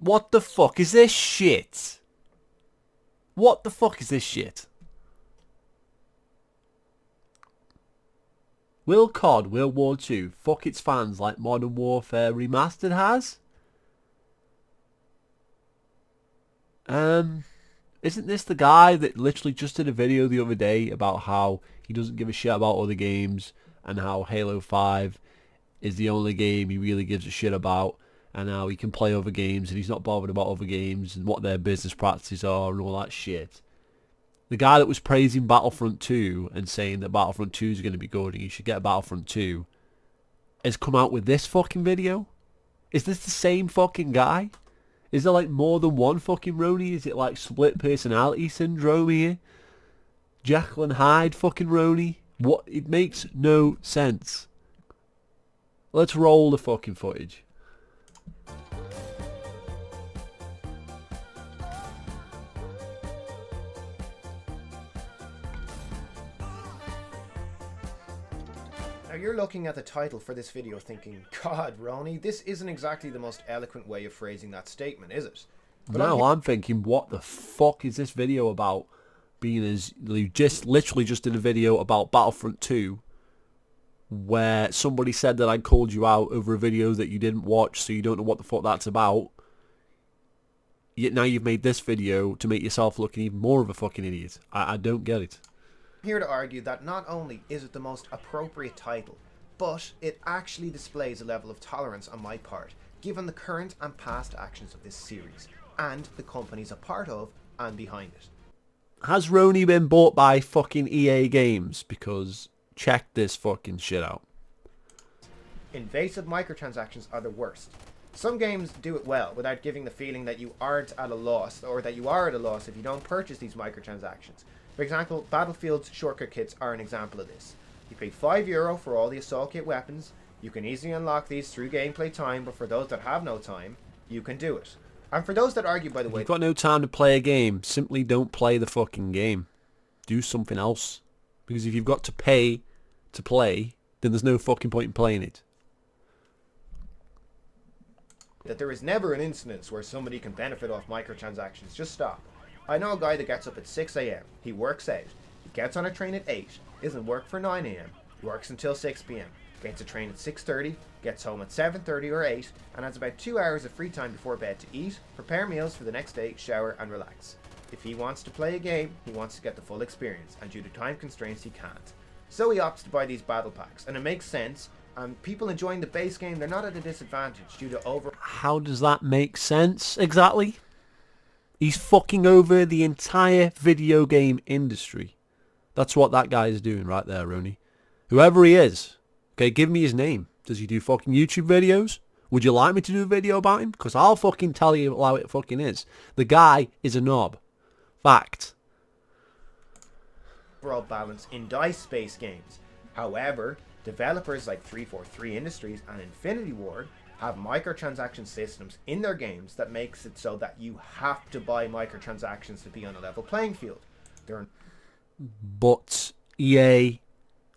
What the fuck is this shit? What the fuck is this shit? Will COD World War II fuck its fans like Modern Warfare Remastered has? Isn't this the guy that literally just did a video the other day about how he doesn't give a shit about other games and how Halo 5 is the only game he really gives a shit about, and how he can play other games and he's not bothered about other games and what their business practices are and all that shit? The guy that was praising Battlefront 2 and saying that Battlefront 2 is going to be good and you should get Battlefront 2 has come out with this fucking video? Is this the same fucking guy? Is there like more than one fucking Roni? Is it like split personality syndrome here? Jekyll and Hyde fucking Roni? What? It makes no sense. Let's roll the fucking footage. Now you're looking at the title for this video thinking, God, Ronnie, this isn't exactly the most eloquent way of phrasing that statement, is it? But no, I'm thinking, what the fuck is this video about? Being as you just literally just did a video about Battlefront 2 where somebody said that I called you out over a video that you didn't watch, so you don't know what the fuck that's about. Yet now you've made this video to make yourself look even more of a fucking idiot. I don't get it. I'm here to argue that not only is it the most appropriate title, but it actually displays a level of tolerance on my part, given the current and past actions of this series, and the companies a part of and behind it. Has Roni been bought by fucking EA Games? Because check this fucking shit out. Invasive microtransactions are the worst. Some games do it well without giving the feeling that you aren't at a loss, or that you are at a loss if you don't purchase these microtransactions. For example, Battlefield's shortcut kits are an example of this. You pay €5 for all the assault kit weapons. You can easily unlock these through gameplay time, but for those that have no time, you can do it. And for those that argue, by the way, if you've got no time to play a game, simply don't play the fucking game. Do something else. Because if you've got to pay to play, then there's no fucking point in playing it. that there is never an instance where somebody can benefit off microtransactions, just stop. I know a guy that gets up at 6 a.m. He works out. He gets on a train at 8. Isn't work for 9 a.m. Works until 6 p.m. Gets a train at 6:30. Gets home at 7:30 or 8. And has about 2 hours of free time before bed to eat, prepare meals for the next day, shower and relax. If he wants to play a game, he wants to get the full experience. And due to time constraints, he can't. So he opts to buy these battle packs. And it makes sense. And people enjoying the base game, they're not at a disadvantage due to over... How does that make sense exactly? He's fucking over the entire video game industry. That's what that guy is doing right there, Roni. Whoever he is. Okay, give me his name. Does he do fucking YouTube videos? Would you like me to do a video about him? Because I'll fucking tell you how it fucking is. The guy is a knob. Fact. overall balance in dice-based games. However, developers like 343 Industries and Infinity Ward have microtransaction systems in their games that makes it so that you have to buy microtransactions to be on a level playing field. But EA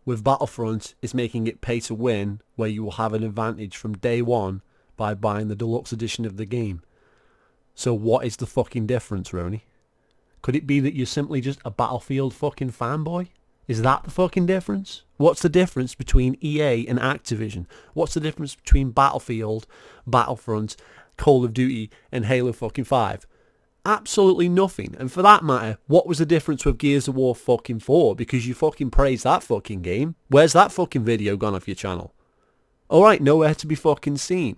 with Battlefront is making it pay to win, where you will have an advantage from day one by buying the deluxe edition of the game. So what is the fucking difference, Roni? Could it be that you're simply just a Battlefield fucking fanboy? Is that the fucking difference? What's the difference between EA and Activision? What's the difference between Battlefield, Battlefront, Call of Duty and Halo fucking 5? Absolutely nothing. And for that matter, what was the difference with Gears of War fucking 4? Because you fucking praised that fucking game. Where's that fucking video gone off your channel? Alright, nowhere to be fucking seen.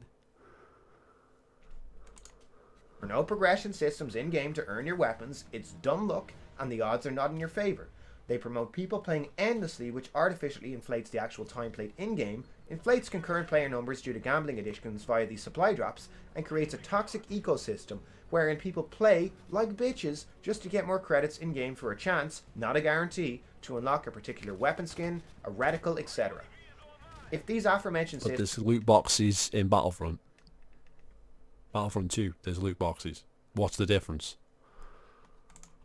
There are no progression systems in-game to earn your weapons. It's dumb luck and the odds are not in your favour. They promote people playing endlessly, which artificially inflates the actual time played in-game, inflates concurrent player numbers due to gambling additions via these supply drops, and creates a toxic ecosystem wherein people play like bitches just to get more credits in-game for a chance, not a guarantee, to unlock a particular weapon skin, a reticle, etc. If these aforementioned But there's loot boxes in Battlefront. Battlefront 2, there's loot boxes. What's the difference?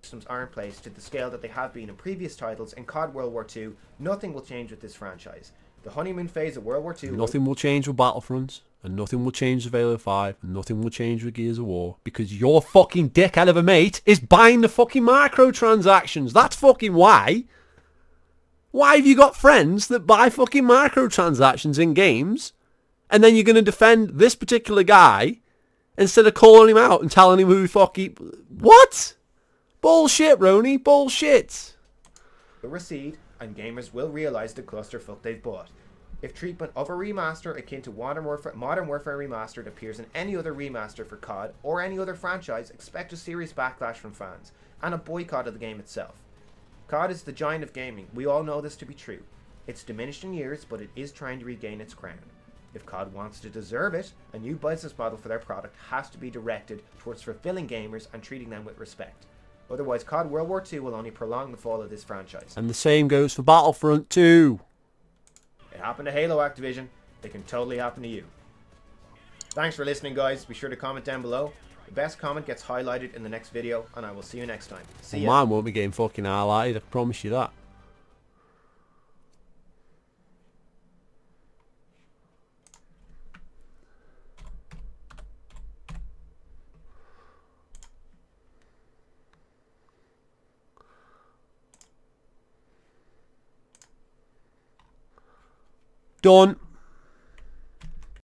systems are in place to the scale that they have been in previous titles in COD World War II, nothing will change with this franchise. The honeymoon phase of World War II. Nothing will change with Battlefront, and nothing will change with Halo 5, and nothing will change with Gears of War, because your fucking dickhead of a mate is buying the fucking microtransactions. That's fucking why. Why have you got friends that buy fucking microtransactions in games, and then you're going to defend this particular guy instead of calling him out and telling him who fucking... What? Bullshit, Roni. Bullshit. Will recede, and gamers will realise the clusterfuck they've bought. If treatment of a remaster akin to Modern Warfare Remastered appears in any other remaster for COD or any other franchise, expect a serious backlash from fans, and a boycott of the game itself. COD is the giant of gaming. We all know this to be true. It's diminished in years, but it is trying to regain its crown. If COD wants to deserve it, a new business model for their product has to be directed towards fulfilling gamers and treating them with respect. Otherwise, COD World War II will only prolong the fall of this franchise. And the same goes for Battlefront 2. It happened to Halo Activision. It can totally happen to you. Thanks for listening, guys. Be sure to comment down below. The best comment gets highlighted in the next video, and I will see you next time. See ya. Mine won't be getting fucking highlighted, I promise you that. Done.